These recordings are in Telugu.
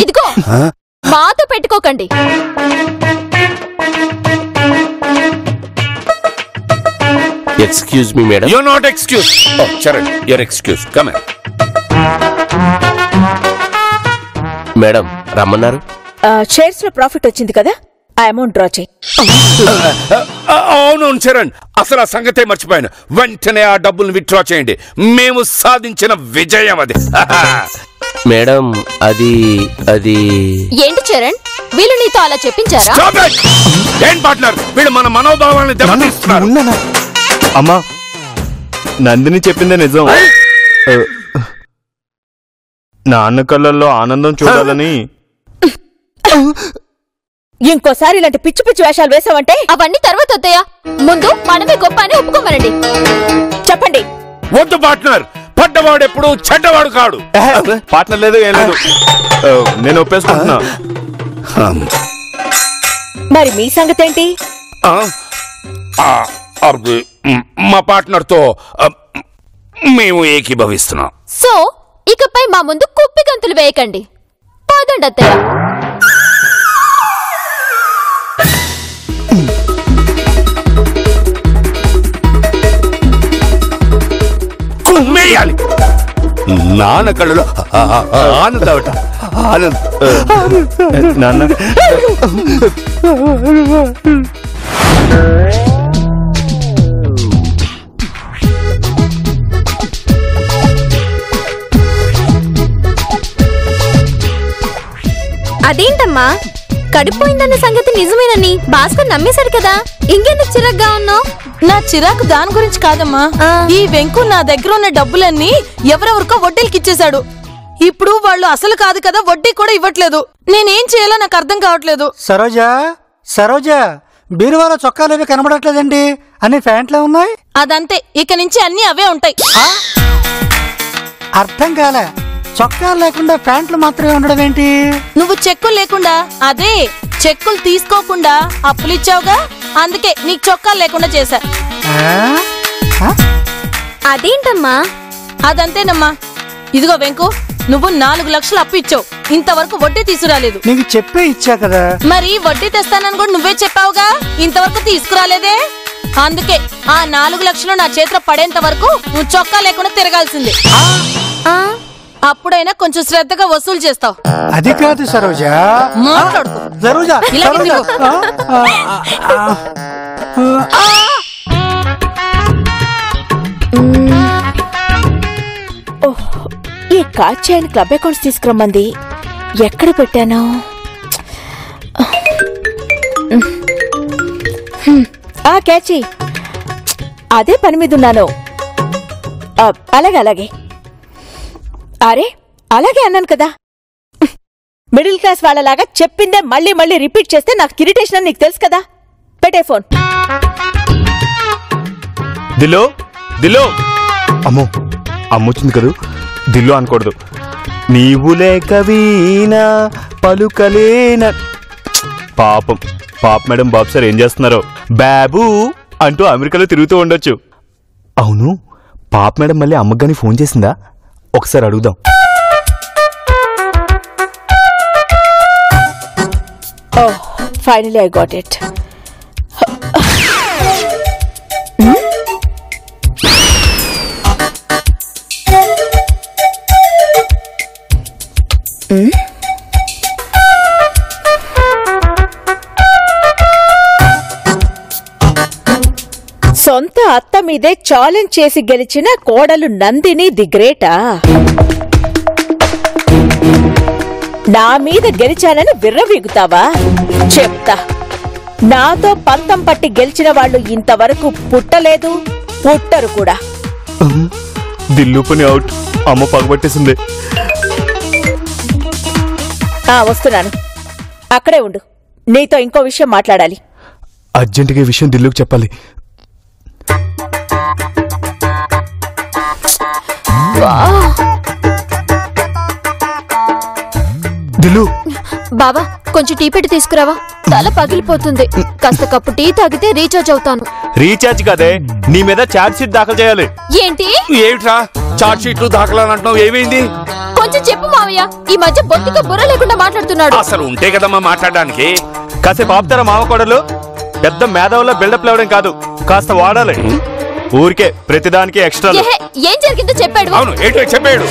ఇదిగో మాతో పెట్టుకోకండి. Excuse me madam. You not excuse. Oh Charan, your excuse. Come on. Madam రమ్మన్నారు. షేర్స్ లో ప్రాఫిట్ వచ్చింది కదా, ఆ అమౌంట్ డ్రా చేయి. అవును చరణ్, అసలు ఆ సంగతే మర్చిపోయాను. వెంటనే ఆ డబ్బుల్ని విత్డ్రా చేయండి. మేము సాధించిన విజయం అది. మేడం అది ఏంటి చరణ్, వీళ్ళు నీతో అలా చెప్పించారా? ఏం పార్ట్నర్, వీళ్ళు మన మనోభావాలను దెబ్బతీస్తున్నారు. అమ్మా, నందిని చెప్పిందే నిజం. నాన్న కళ్ళల్లో ఆనందం చూడాలని. ఇంకోసారి ఇలాంటి పిచ్చి పిచ్చి వేషాలు వేసావంటే అవన్నీ తర్వాత వద్దయ్యా, ముందు మనమే గొప్ప అని ఒప్పుకోమనండి. చెప్పండి. వద్దు పార్ట్నర్, పడ్డవాడెప్పుడు చెడ్డవాడు కాడు. పార్ట్నర్ లేదు, ఏం లేదు. నేను ఒప్పేసుకుంటున్నా. మరి మీ సంగతి ఏంటి? మా పార్ట్నర్ తో మేము ఏకీభవిస్తున్నాం. సో ఇకపై మా ముందు కుప్పి గంతులు వేయకండి. పోదండి అత్తయ్య. కుమ్మేయాలి. నాన్న కళ్ళలో ఆనందవట. నాన్న అదేంటమ్మా, కడిపోయిందన్న సంగతి నిజమేనని భాస్కర్ నమ్మేశాడు కదా, ఇంకెందుకు చిరాగ్గా ఉన్నావు? నా చిరాకు దాని గురించి కాదమ్మా. ఈ వెంకు నా దగ్గర ఉన్న డబ్బులన్నీ ఎవరెవరికో వడ్డీలకి ఇచ్చేశాడు. ఇప్పుడు వాళ్ళు అసలు కాదు కదా, వడ్డీ కూడా ఇవ్వట్లేదు. నేనేం చేయాలో నాకు అర్థం కావట్లేదు. సరోజా, బీరువాలో చొక్కాలేవి కనబడట్లేదండి, అన్ని ప్యాంట్లే ఉన్నాయి. అదంతే, ఇక నుంచి అన్ని అవే ఉంటాయి. అర్థం కాలే, చొక్కాలు లేకుండా ప్యాంట్లు మాత్రమే ఉండడం ఏంటి? నువ్వు చెక్కులు లేకుండా, అదే చెక్కులు తీసుకోకుండా అప్పులిచ్చావుగా, అందుకే నీకు చొక్కాలు లేకుండా చేశా. అదేంటమ్మా? అదంతేనమ్మా. ఇదిగో వెంకు, నువ్వు 4 లక్షలు అప్పు ఇచ్చావు, ఇంతవరకు వడ్డీ తీసుకురాలేదు. నీకు చెప్పే ఇచ్చా కదా. మరి వడ్డీ తెస్తానని కూడా నువ్వే చెప్పావుగా, ఇంతవరకు తీసుకురాలేదే. అందుకే ఆ 4 లక్షలు నా చేతిలో పడేంత వరకు నువ్వు చొక్కా లేకుండా తిరగాల్సిందే. అప్పుడైనా కొంచెం శ్రద్ధగా వసూలు చేస్తావు. అది కాదు సరోజా. మాట్లాడుకో. సరోజా, ఈ కాచి ఆయన క్లబ్ అకౌంట్స్ తీసుకురమ్మంది, ఎక్కడ పెట్టాను? క్యాచి, అదే పని మీద ఉన్నాను. అలాగే. అరే అలాగే అన్నాను కదా. మిడిల్ క్లాస్ వాళ్ళలాగా చెప్పిందే మళ్ళీ మళ్ళీ రిపీట్ చేస్తే నాకు ఇరిటేషన్ అని నీకు తెలుసు కదా. పెట్టే ఫోన్. దిల్లో అమ్మో, అమ్మొచ్చింది కదా. దిల్లో అనకూడదు. నీవు లేక వీణా పలుకలేన. పాపం మేడం బాబు సార్ ఏం చేస్తున్నారో. బాబు అంటూ అమెరికాలో తిరుగుతూ ఉండొచ్చు. అవును, పాప మేడం మళ్ళీ అమ్మగాని ఫోన్ చేసిందా? ఒకసారి అడుగుదాం. Finally I got it. సొంత అత్త మీదే ఛాలెంజ్ చేసి గెలిచిన కోడలు నందిని ది గ్రేటా? నా మీద గెలిచానని విర్రవీగుతావా? చెప్తా. నాతో పంతం పట్టి గెలిచిన వాళ్ళు ఇంతవరకు పుట్టలేదు, పుట్టరు కూడా. దిల్లు పని అవుట్. అమ్మ పగబట్టేసింది. వస్తున్నాను, అక్కడే ఉండు. నీతో ఇంకో విషయం మాట్లాడాలి. అర్జెంటుగా ఈ విషయం దిల్లుకు చెప్పాలి. దిల్లు బావా కొంచెం టీ పెట్టి తీసుకురావా, తల పగిలిపోతుంది. కాస్త కప్పు టీ తాగితే రీఛార్జ్ అవుతాను. రీఛార్జ్ కాదే, నీ మీద ఛార్జ్ షీట్ దాఖలు చేయాలి. ఏంటి ఏమిట్రా చార్జ్ షీట్లు దాఖలాలంటున్నావు? ఏమైంది? కొంచెం చెప్పు మావయ్య, ఈ మధ్య బొత్తిగా బుర్ర లేకుండా మాట్లాడుతున్నాడు. అసలు ఉంటే కదమ్మా మాట్లాడడానికి. కాసేపు ఆపుతారా మావకోడలు? పెద్ద మేధావుల్లో బిల్డప్ లేవడం కాదు, కాస్త వాడాలి. ఊరికే ప్రతిదానికి ఎక్స్ట్రా. ఏం జరిగిందో చెప్పాడు. అవును ఏంటో చెప్పాడు.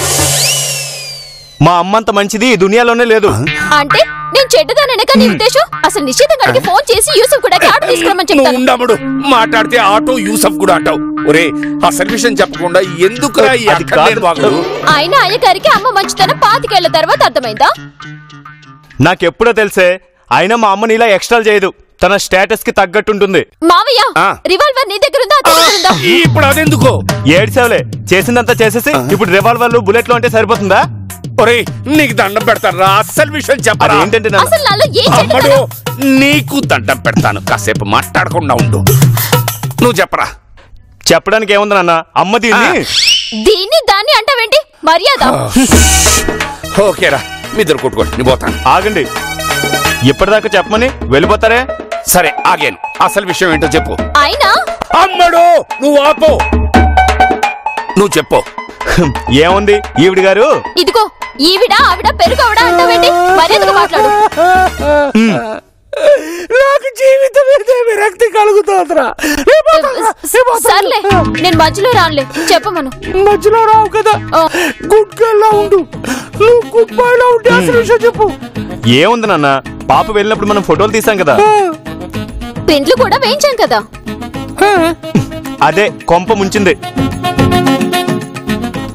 మా అమ్మంత మంచిది ఈ దునియాలోనే లేదు. అంటే నేను చెడ్డదానక నీ ఉద్దేశం? అసలు నిశ్చితం గడికి ఫోన్ చేసి యూసఫ్ కూడా ఆటో తీసుకురమ్మని చెప్తాను. ఉండముడు మాట్లాడితే ఆటో యూసఫ్ కూడా అంటావు. ఒరే అసలు విషయం చెప్పకుండా ఎందుకురా ఈ అక్కర్లేని వాగుడు? ఆయన అయ్యగారికి అమ్మ మంచితనం 25 ఏళ్ల తర్వాత అర్థమైందా? నాకెప్పుడో తెలిసే. అయినా మా అమ్మని ఇలా ఎక్స్ట్రాలు చేయదు, తన స్టేటస్ కి తగ్గట్టుంటుంది. మావయ్య రివాల్వర్ నీ దగ్గర ఉందా? ఇప్పుడు అదెందుకో? ఏడ్చావులే, చేసిందంతా చేసేసి ఇప్పుడు రివాల్వర్లు బుల్లెట్లు అంటే సరిపోతుందా? ఒరే నీకు దండం పెడతారా, అసలు విషయం చెప్పరా? ఏంటంటే అసలు నాలో ఏం అమ్మడు చెడ్డతనం? నీకు దండం పెడతాను, కాసేపు మాట్లాడకుండా ఉండు. నువ్వు చెప్పరా. చెప్పడానికి ఏముంది నాన్న, అమ్మ దీన్ని దాన్ని అంటావేంటి? మర్యాద. ఓకేరా మీ ఇద్దరు కొట్టుకోండి, నేను పోతాను. ఆగండి, ఇప్పటిదాకా చెప్పమని వెళ్ళిపోతారే. సరే ఆగాను, అసలు విషయం ఏంటో చెప్పు. అయినా అమ్మడు నువ్వు ఆపో, నువ్వు చెప్పు. ఏముంది ఈవిడి గారు? ఇదిగో ఈవిడ ఆవిడ పెరుగవడా అంటావేంటి? మర్యాదగా మాట్లాడు. నాకు జీవితం మీద విరక్తి కలుగుతోందిరా. సర్లే నేను మధ్యలో రానులే, చెప్పమను. మధ్యలో రావు కదా, గుడ్కల్లా ఉండు. నువ్వు గుడ్బాయిలో ఉంటే అసలు విషయం చెప్పు. ఏముంది నాన్న, పాప వెళ్ళినప్పుడు మనం ఫోటోలు తీసాం కదా, పెండ్లు కూడా వేయించాం కదా. అదే కొంప ముంచింది.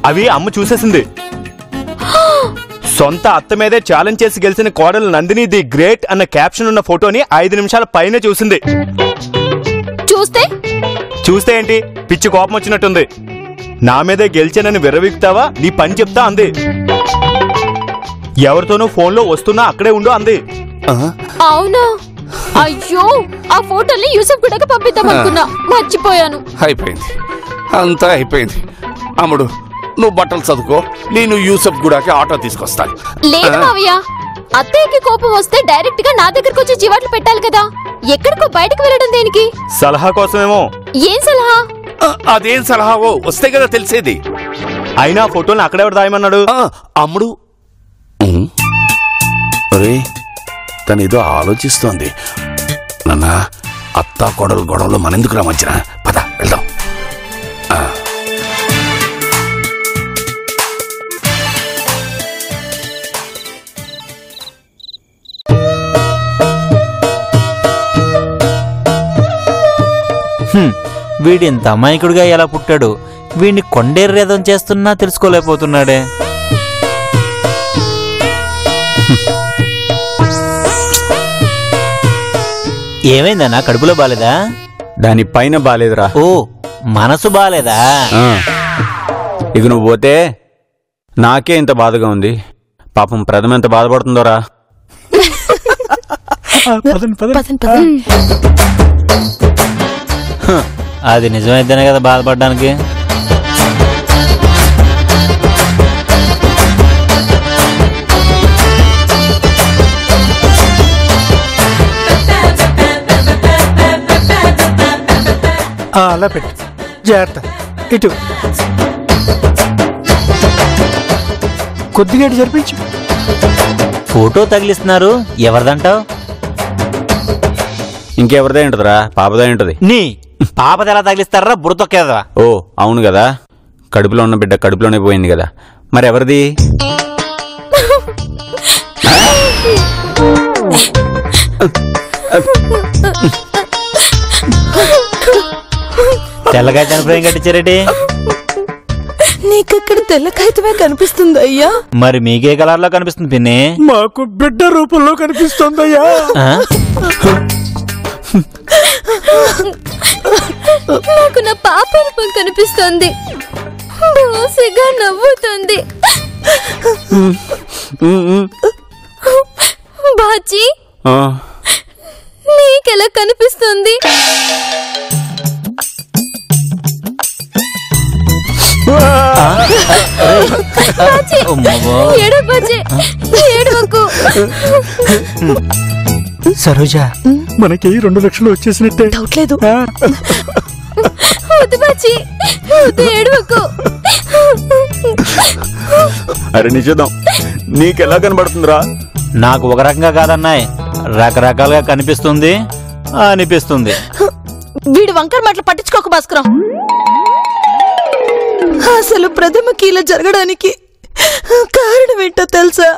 అవి అమ్మ చూసేసింది. సొంత అత్త మీదే ఛాలెంజ్ చేసి గెలిచిన కోడలు నందిని ది గ్రేట్ అన్న క్యాప్షన్ ఉన్న ఫోటోని 5 నిమిషాల పైనే చూసింది. చూస్తే ఏంటి, పిచ్చి కోపం వచ్చినట్టుంది. నా మీదే గెలిచానని విర్రవీగుతావా, నీ పని చెప్తా అంది. ఎవరితోనూ ఫోన్లో వస్తున్నా అక్కడే ఉండు అంది. అవునా? అయ్యో ఆ ఫోటోల్ని యూసఫ్ కూడా పంపిద్దాం అనుకున్నా, మర్చిపోయాను. అయిపోయింది, అంతా అయిపోయింది. అమ్ముడు నువ్వు బట్టలు చదువుకో, నేను యూసఫ్ గుడాకి ఆటో తీసుకొస్తాను. లేదు మావయ్య, అత్తయ్యకి కోపం వస్తే డైరెక్ట్ గా నా దగ్గరకు వచ్చి జీవాట్లు పెట్టాలి కదా. ఎక్కడికో బయటకు వెళ్ళడం దేనికి? సలహా కోసమేమో. ఏం సలహా? అదేం సలహావో వస్తే కదా తెలిసేది. అయినా ఫోటోని అక్కడెవరు దాయమన్నాడు? అమ్ముడు తనేదో ఆలోచిస్తోంది. నాన్న అత్తా కొడలు గొడవలు మనెందుకు రా మధ్యన, పద వెళ్దాం. వీడింత అమాయకుడిగా ఎలా పుట్టాడు? వీడిని కొండేరేదం చేస్తున్నా తెలుసుకోలేకపోతున్నాడే. ఏమైందన్నా, కడుపులో బాలేదా? దాని పైన బాలేదురా. ఓ మనసు బాలేదా? ఇక నువ్వు పోతే నాకే ఇంత బాధగా ఉంది. పాపం ప్రథమ ఎంత బాధపడుతుందోరా. అది నిజమైతేనే కదా బాధపడడానికి. అలా పెట్టు, జాగ్రత్త. ఇటు కొద్దిగా ఇటు జరిపించు. ఫోటో తగిలిస్తున్నారు, ఎవరిదంటావు? ఇంకెవరిదే ఉంటదిరా, పాపదే ఉంటది. నీ పాపది ఎలా తగిలిస్తారా, బుర్రతొక్కేదా? ఓ అవును కదా, కడుపులో ఉన్న బిడ్డ కడుపులోనే పోయింది కదా, మరి ఎవరిది? తెల్లగా చనిపోయి కట్టించారేటి? నీకక్కడ తెల్లకాయతమే కనిపిస్తుంది అయ్యా. మరి మీకే కలర్ లో కనిపిస్తుంది పిన్ని? మాకు బిడ్డ రూపంలో కనిపిస్తుందయ్యా. నాకు నా పాప రూపం కనిపిస్తుంది, బోసిగా నవ్వుతుంది. బాజీ నీకెలా కనిపిస్తుంది? ఏడు బాజీ, ఏడు. ఏడవకు. సరోజ మనకి 2 లక్షలు వచ్చేసినట్టే. డౌట్ లేదు. వద్దు బాచి, వద్దు, ఏడవకు. అరే నిజం, నీకెలా కనబడుతుందిరా? నాకు ఒక రకంగా కాదన్నాయ్, రకరకాలుగా కనిపిస్తుంది అనిపిస్తుంది. వీడు వంకర మాటలు పట్టించుకోక భాస్కరం. అసలు ప్రథమకి ఇలా జరగడానికి కారణం ఏంటో తెలుసా?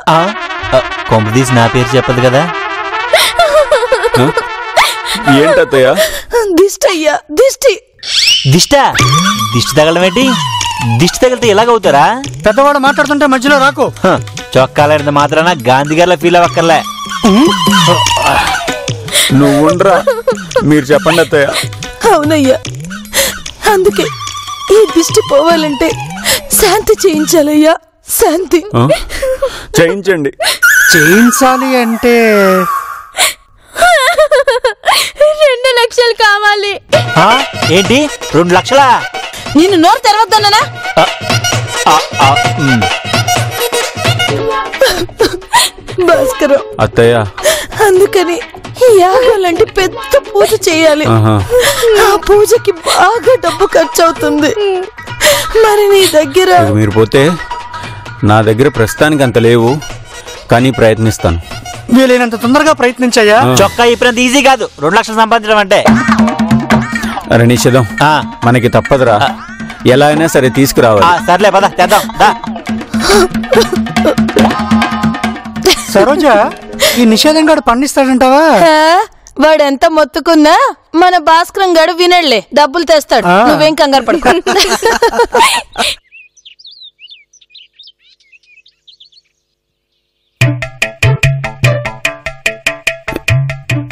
కొంప తీసి నా పేరు చెప్పదు కదా. ఏంటత్తయ్య? దిష్టి అయ్యా, దిష్టి. దిష్ట? దిష్టి తగలడం ఏంటి? దిష్టి తగిలితే ఎలాగవుతారా? పెద్దవాడు మాట్లాడుతుంటే మధ్యలో రాకు. చొక్కాలంటే మాత్రాన గాంధీ గారిలా ఫీల్ అవ్వక్కర్లే. నువ్వుండ్రా, మీరు చెప్పండి అత్తయ్య. అవునయ్యా, అందుకే ఈ దిష్టి పోవాలంటే శాంతి చేయించాలయ్యా, శాంతి. చేయించండి. చేయించాలి అంటే 2 లక్షలు కావాలి. ఏంటి 2 లక్షలా? నిన్ను నోరు తెరవద్దన్నానా? భాస్కరం, అత్తయ్య అందుకని ఈ యాగాలంటే పెద్ద పూజ చేయాలి. ఆ పూజకి బాగా డబ్బు ఖర్చు అవుతుంది. మరి నీ దగ్గర? మీరు పోతే నా దగ్గర ప్రస్తుతానికి అంత లేవు, కానీ ప్రయత్నిస్తాను. వీలైనంత తొందరగా ప్రయత్నించాయా? చొక్కా ఇప్పుడంత ఈజీ కాదు 2 లక్షలు సంపాదించడం అంటే. అరే నిషేధం, మనకి తప్పదురా, ఎలా అయినా సరే తీసుకురావాలి. సర్లే పద తెద్దాం. సరోజ, ఈ నిషేధం గాడు పండిస్తాడంటావా? వాడెంత మొత్తుకున్నా మన భాస్కరం గాడు వినళ్లే, డబ్బులు తెస్తాడు. నువ్వేం కంగారు పడుకో.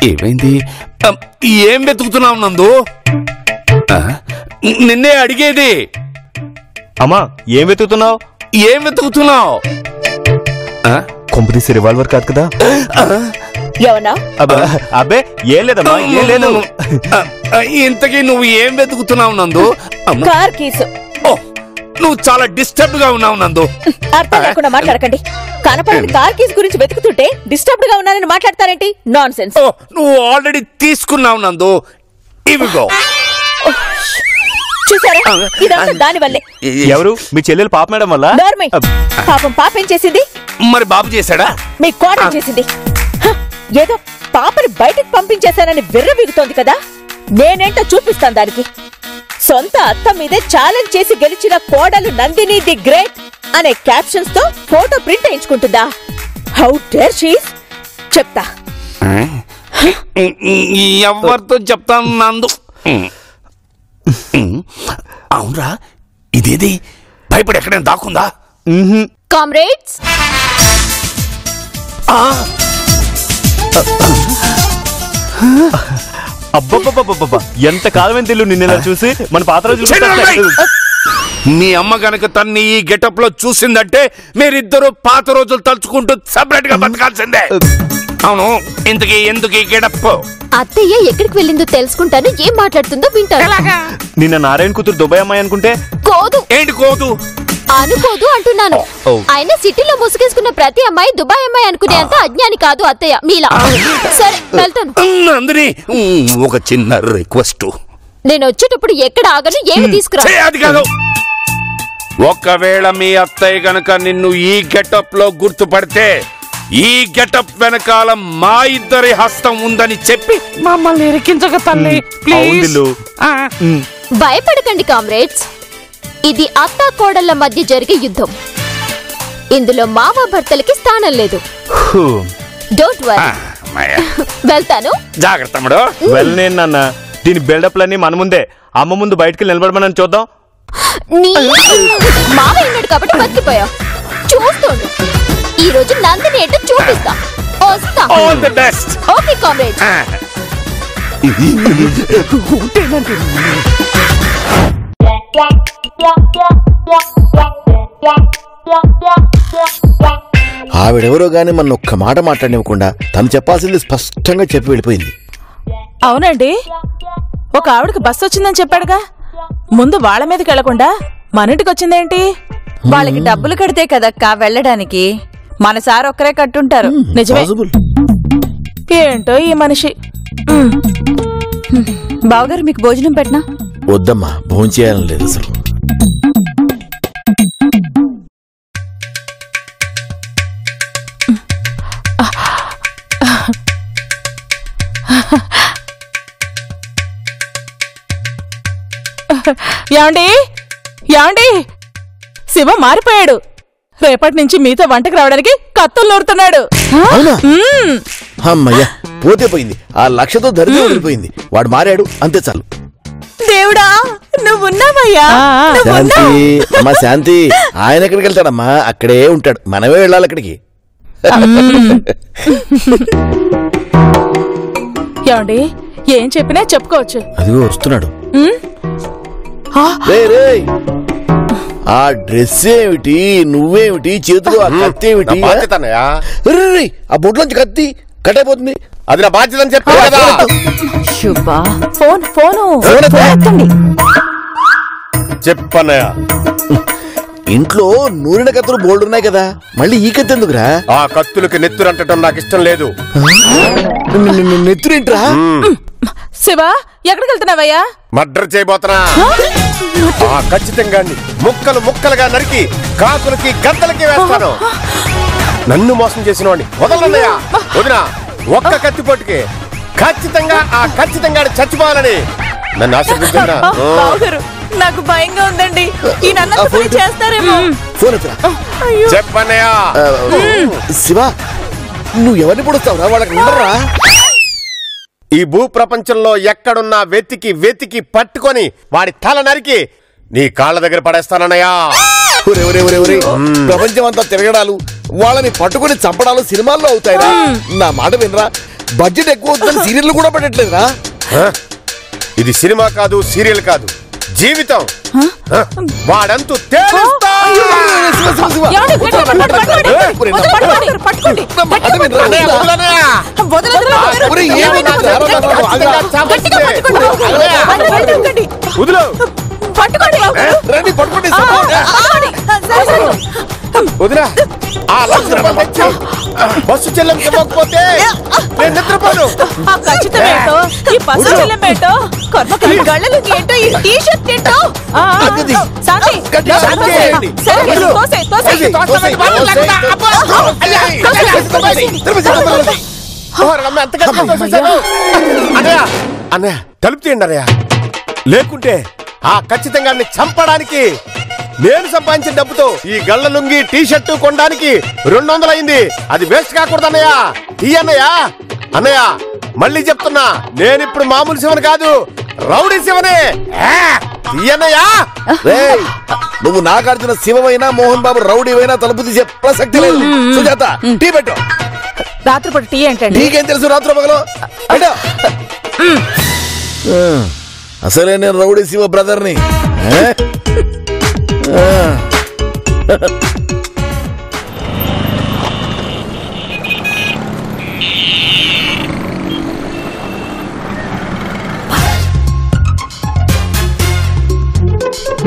ఏమైంది? ఏం వెతుకుతున్నావు నందు? నిన్నే అడిగేది. అమ్మా, ఏం వెతుకుతున్నావు? ఏం వెతుకుతున్నావు? కొంపదీసి రివాల్వర్ కాదు కదా? ఏమన్నా? అబ్బే ఏం లేదమ్మా, ఏం లేదు. ఇంతకీ నువ్వు ఏం వెతుకుతున్నావు నందు? Car keys. నువ్వు చాలా డిస్టర్బ్ గా ఉన్నావు నందు. అర్థం లేకుండా మాట్లాడకండి. కనపడని కార్ కీస్ గురించి వెతుకుతుంటే డిస్టర్బ్డ్ గా ఉన్నానని మాట్లాడతారేంటి? Nonsense. నువ్వు ఆల్రెడీ తీసుకున్నావు నందు, ఇవిగో. చూసారా, ఇదంతా దాని వల్లే. ఎవరు? మీ చెల్లెలు పాప మేడం వల్ల? పాపం పాప ఏం చేసింది? మరి బాబు చేశాడా? మీ కోడలు చేసింది. ఏదో పాపని బయటకు పంపించేశానని విర్రవీగుతోంది కదా. నేనేంటో చూపిస్తాను దానికి. సొంత అత్త మీదే ఛాలెంజ్ చేసి గెలిచిన కోడలు నందిని ది గ్రేట్ అనే క్యాప్షన్స్ తో ఫోటో ప్రింట్ వేయించుకుంటుందా? How dare she is. చెప్తా. ఎవరితో చెప్తాను నందు? అవునరా, ఇదేది భయపడి ఎక్కడైనా దాక్కుందా? కామ్రేడ్స్, అబ్బబ్బబ్బబ్బబ్బా, ఎంత కాలమని తెలు నిన్న చూసి మన పాత రోజులు. మీ అమ్మ గనక తన్ని ఈ గెటప్ లో చూసిందంటే మీరిద్దరూ పాత రోజులు తలుచుకుంటూ సపరేట్ గా బతకాల్సిందే. అవును, ఇంతకీ ఎందుకు ఈ గెటప్? అత్తయ్య ఎక్కడికి వెళ్ళిందో తెలుసుకుంటాను, ఏం మాట్లాడుతుందో వింటాను. నిన్న నారాయణ కూతురు దుబాయ్ అమ్మాయి అనుకుంటే. కోదు. ఏంటి కోదు? అనుకోదు అంటున్నాను. ఆయన సిటీలో ముసుగేసుకున్న ప్రతి అమ్మాయి దుబాయ్ అమ్మాయి అనుకునే అంత అజ్ఞాని కాదు అత్తయ్య మీలా. సరే వెళ్తాను. నందిని, ఒక చిన్న రిక్వెస్ట్. నేను వచ్చేటప్పుడు ఎక్కడ ఆగను, ఏమి తీసుకురా. అది కాదు, ఒకవేళ మీ అత్తయ్య గనక నిన్ను ఈ గెటప్ లో గుర్తుపడితే ఈ గెటప్ వెనకాల మా ఇద్దరి హస్తం ఉందని చెప్పి మమ్మల్ని ఇరికించక తల్లి. భయపడకండి కామ్రేడ్స్, ఇది అత్తా కోడళ్ల మధ్య జరిగే యుద్ధం. ఇందులో మామ భర్తలకి స్థానం లేదు. Don't worry. వెళ్తాను. జాగ్రత్త. వెళ్ళనేనన్న, దీని బిల్డప్లన్నీ మన ముందే. అమ్మ ముందు బయటికి నిలబడమని చూద్దాం. మామ ఉన్నాడు కాబట్టి బతికిపోయా. చూస్తుండు, ఈ రోజు నందిని ఏంటో చూపిస్తా. వస్తా. All the best. Okay comrades. ఆవిడెవరో గాని మన ఒక్క మాట మాట్లాడివ్వకుండా తను చెప్పాల్సింది స్పష్టంగా చెప్పి వెళ్ళిపోయింది. అవునండి, ఒక ఆవిడకి బస్సు వచ్చిందని చెప్పాడుగా, ముందు వాళ్ళ మీదకి వెళ్లకుండా మన ఇంటికి వచ్చిందేంటి? వాళ్ళకి డబ్బులు కడితే కదక్కా వెళ్ళడానికి. మన సార్ ఒక్కరే కట్టుంటారు. నిజమే. ఏంటో ఈ మనిషి. బావగారు మీకు భోజనం పెట్టనా? వద్దమ్మా, భోజనం చేయాలని లేదు అసలు. యాండి యాండి, శివ మారిపోయాడు. రేపటి నుంచి మీతో వంటకు రావడానికి కత్తులు నూరుతున్నాడు. అమ్మయ్యా, పోతే పోయింది. ఆ లక్షతో దరిద్రం వదిలిపోయింది. వాడు మారాడు, అంతే చాలు. దేవుడా నువ్వున్నావయ్యా. శాంతి, అమ్మా శాంతి, ఆయన ఎక్కడికి వెళ్తాడమ్మా? అక్కడే ఉంటాడు, మనమే వెళ్ళాలి అక్కడికి. యాండి ఏం చెప్పినా చెప్పుకోవచ్చు. అదిగో వస్తున్నాడు. ఆ డ్రెస్ ఏమిటి, నువ్వేమిటి, చేతులు ఆ కత్తి ఏమిటి? ఆ బొట్లోంచి కత్తి కట్టయిపోతుంది. అది నా బాధ్యత అని చెప్పాను కదా. చెప్పన్నయ్య, ఇంట్లో నూనె కత్తులు బోల్డ్ ఉన్నాయి కదా, మళ్ళీ ఈ కత్తి ఎందుకురా? ఆ కత్తులకి నెత్తురు అంటడం నాకు ఇష్టం లేదు. నెత్తురేంట్రా? శివ ఎక్కడికి వెళ్తున్నావయ్యా? మర్డర్ చేయబోతున్నా. ఆ ఖచ్చితంగా ముక్కలు ముక్కలుగా నరికి కాకులకి గద్దలకి వేస్తాను. నన్ను మోసం చేసిన వాడిని వదలన్నయ్యా. వదినా, ఒక్క కత్తిపోటుకి ఖచ్చితంగా ఆ ఖచ్చితంగా చచ్చిపోవాలని నన్ను ఆశీర్వదిస్తున్నా. నాకు భయంగా ఉందండి. ఈ నన్ను చేస్తారేమో. చెప్పన్నయ్యా. శివ, నువ్వు ఎవరిని పొడుస్తావురా? వాళ్ళకి ఉండరా? ఈ భూ ప్రపంచంలో ఎక్కడున్నా వెతికి వెతికి పట్టుకొని వాడి తల నరికి నీ కాళ్ళ దగ్గర పడేస్తానన్నయ్యా. ప్రపంచం అంతా తిరగడాలు, వాళ్ళని పట్టుకుని చంపడాలు సినిమాల్లో అవుతాయిరా. నా మాట వినరా, బడ్జెట్ ఎక్కువ అవుతుందని సీరియల్ కూడా పడట్లేదురా. ఇది సినిమా కాదు, సీరియల్ కాదు, జీవితం. వాడంతూ తేలుస్తా. వదినా, ఆ లక్షణం బస్సు చెల్లం ఇవ్వకపోతే నేను నిద్రపోను. ఖచ్చితమేంటో ఈ బస్సు చెల్లం ఏంటో, గళ్ళకి ఏంటో, ఈ టీ షర్ట్ ఏంటో. అన్నయ్య తలుపు తీయండి అన్నయ్య, లేకుంటే ఆ ఖచ్చితంగా చంపడానికి నేను సంపాదించిన డబ్బుతో ఈ గళ్ళ లుంగి టీ షర్టు కొనడానికి 200 అయింది. అది వేస్ట్ కాకూడదు అన్నయ్య. ఈ అన్నయ్య అన్నయ్య మళ్ళీ చెప్తున్నా, నేనిప్పుడు మామూలు శివని కాదు, రౌడీ శివనే. నువ్వు నాగార్జున శివమైనా మోహన్ బాబు రౌడీ అయినా తలుపు తీసే ప్రసక్తి లేదు. సుజాత, టీ పెట్టు. రాత్రిపూట టీ ఏంటండి? నీకేం తెలుసు రాత్రి పగలు? అసలే నేను రౌడీ శివ బ్రదర్ని.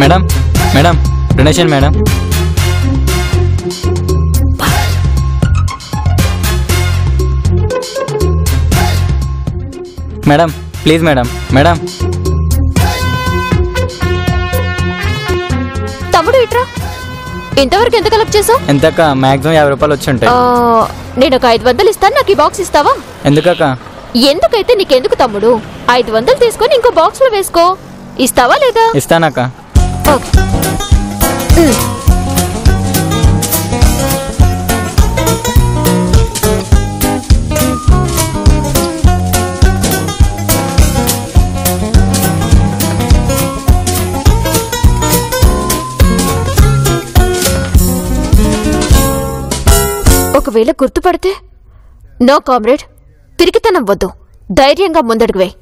Madam madam donation madam. Madam please madam. Madam తమ్ముడు ఇట్రా. ఇంతవరకు ఎంత కలెక్ట్ చేసావు? ఎంతక్క? మాక్సిమం 50 రూపాయలు వచ్చి ఉంటాయి. నేను ఒక 500 ఇస్తాను, నాకు ఈ బాక్స్ ఇస్తావా? ఎందుకక్క? ఎందుకైతే నీకెందుకు తమ్ముడు, 500 తీసుకొని ఇంకో బాక్స్ లో వేసుకో. ఇస్తావా లేదా? ఇస్తానక్క. ఒకవేళ గుర్తుపడితే? నో కామ్రేడ్, పిరికితనం వద్దు, ధైర్యంగా ముందడుగు వేయ్.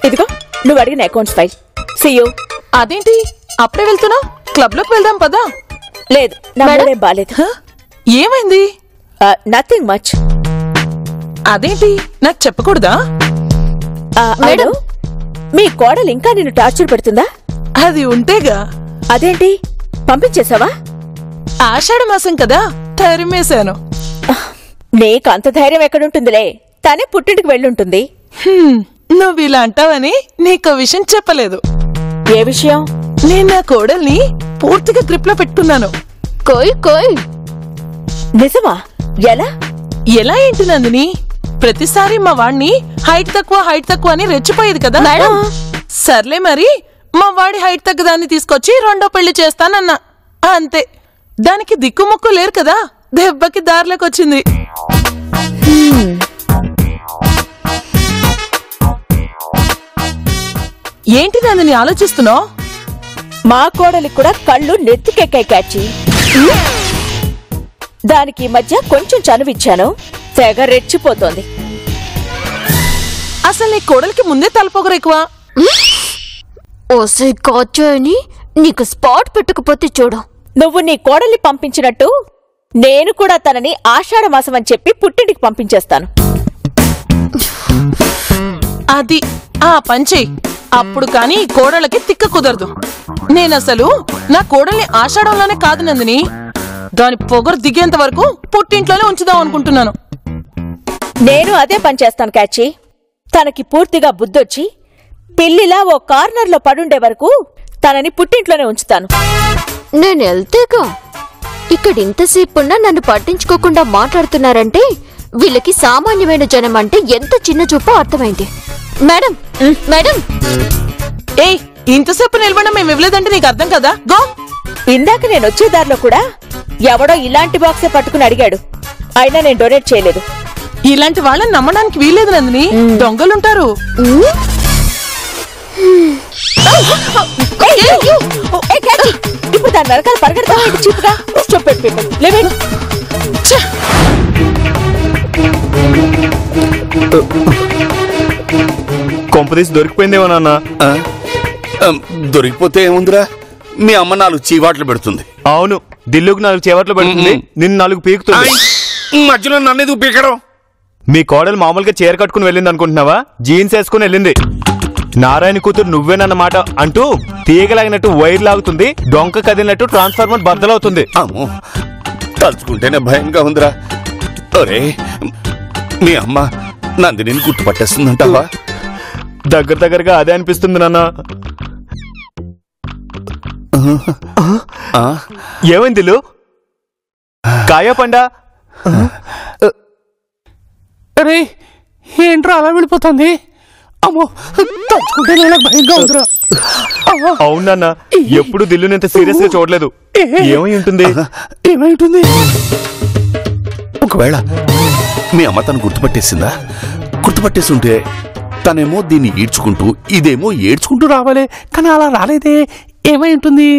ఇదిగో నువ్వు అడిగిన అకౌంట్స్ ఫైల్. సియూ. అదేంటి అప్పుడే వెళ్తున్నావు? క్లబ్ లోకి వెళ్దాం పదా. లేదు, నా మూడేం బాలేదు. ఏమైంది? Nothing much. అదేంటి నాకు చెప్పకూడదా? మేడం, మీ కోడలు ఇంకా నిన్ను టార్చర్ పెడుతుందా? అది ఉంటేగా. అదేంటి పంపించేశావా? ఆషాఢ మాసం కదా, తరిమేశాను. నీకు అంత ధైర్యం ఎక్కడుంటుందిలే, తనే పుట్టింటికి వెళ్ళుంటుంది. నువ్వు ఇలా అంటావని నీకో విషయం చెప్పలేదు. ఏ విషయం? నేను నా కోడల్ని పూర్తిగా గ్రిప్ లో పెట్టుకున్నాను. కోయ్ కోయ్. నిజమా? ఎలా? ఎలా ఏంటి నందిని? ప్రతిసారి మా వాణ్ణి హైట్ తక్కువ అని రెచ్చిపోయేది కదా. సర్లే మరి మా వాడి హైట్ తగ్గదాన్ని తీసుకొచ్చి రెండో పెళ్లి చేస్తానన్నా. అంతే, దానికి దిక్కుముక్కు లేరు కదా, దెబ్బకి దారిలోకి వచ్చింది. ఏంటి నందిని ఆలోచిస్తున్నావు? మా కోడలికి కూడా కళ్ళు నెత్తికెక్కాయి కాచి. దానికి మధ్య కొంచెం చనువిచ్చాను, తెగ రెచ్చిపోతోంది. అసలు నీ కోడలికి ముందే తలపొగరు ఎక్కువ. ఓసై కాచాయని నీకు స్పాట్ పెట్టుకుపోతే చూడు. నువ్వు నీ కోడల్ని పంపించినట్టు నేను కూడా తనని ఆషాఢ మాసం అని చెప్పి పుట్టింటికి పంపించేస్తాను. అది ఆ పంచే. అప్పుడు కాని కోడళ్ళకి తిక్క కుదరదు. నేనసలు నా కోడల్ని ఆషాఢంలోనే కాదు నందిని, దాని పొగరు దిగేంత వరకు పుట్టింట్లోనే ఉంచుదాం అనుకుంటున్నాను. నేను అదే పని చేస్తాను కాచి. తనకి పూర్తిగా బుద్ధొచ్చి పిల్లిలా ఓ కార్నర్లో పడుండే వరకు తనని పుట్టింట్లోనే ఉంచుతాను. నేను వెళ్తేగా ఇక్కడ ఇంతసేపున్నా నన్ను పట్టించుకోకుండా మాట్లాడుతున్నారంటే వీళ్ళకి సామాన్యమైన జనం అంటే ఎంత చిన్న చూపో అర్థమైంది. మేడం మేడం, ఏయ్, ఇంతసేపు నిలబడడం మేము ఇవ్వలేదంటే నీకు అర్థం కదా? గో. ఇందాక నేను వచ్చే దారిలో కూడా ఎవడో ఇలాంటి బాక్సే పట్టుకుని అడిగాడు, అయినా నేను డొనేట్ చేయలేదు. ఇలాంటి వాళ్ళని నమ్మడానికి వీల్లేదు నందిని, దొంగలుంటారు. ఇప్పుడు దాని వెనకాల పరిగెడతావా? చీపుగా స్టూపిడ్ పీపుల్. Live it. కొంపదీసి దొరికిపోయిందేమో నాన్న. దొరికిపోతే ఏముందిరా, మీ అమ్మ 4 చీవాట్లు పెడుతుంది. అవును, దిల్లుకు 4 చేవట్లు పెడుతుంది, నిన్ను 4 పీకుతుంది. మధ్యలో నన్ను పీకడం. మీ కోడలు మామూలుగా చీర కట్టుకుని వెళ్ళింది అనుకుంటున్నావా? జీన్స్ వేసుకుని వెళ్ళింది. నారాయణ కూతురు నువ్వేనన్నమాట అంటూ తీగలాగినట్టు వైర్ లాగుతుంది, డొంక కదిలినట్టు ట్రాన్స్ఫార్మర్ బద్దలవుతుంది. అమ్మో, తలుచుకుంటేనే భయంగా ఉందిరా. ఒరే, మీ అమ్మ నందిని గుర్తుపట్టేస్తుందంటావా? దగ్గరగా అదే అనిపిస్తుంది నాన్న. ఏమైంది దిల్లు? కాయా పండా? అరే ఏంట్రా అలా వెళ్ళిపోతుంది? అమ్మో, తలుచుకుంటే భయంగా ఉందిరా. అవునన్నా, ఎప్పుడు దిల్లుని ఇంత సీరియస్ గా చూడలేదు. ఏమై ఉంటుంది? ఒకవేళ మీ అమ్మ తను గుర్తుపట్టేసిందా? గుర్తుపట్టేసి ఉంటే తనేమో దీన్ని ఈడ్చుకుంటూ, ఇదేమో ఏడ్చుకుంటూ రావాలే, కానీ అలా రాలేదే. ఏమై ఉంటుంది?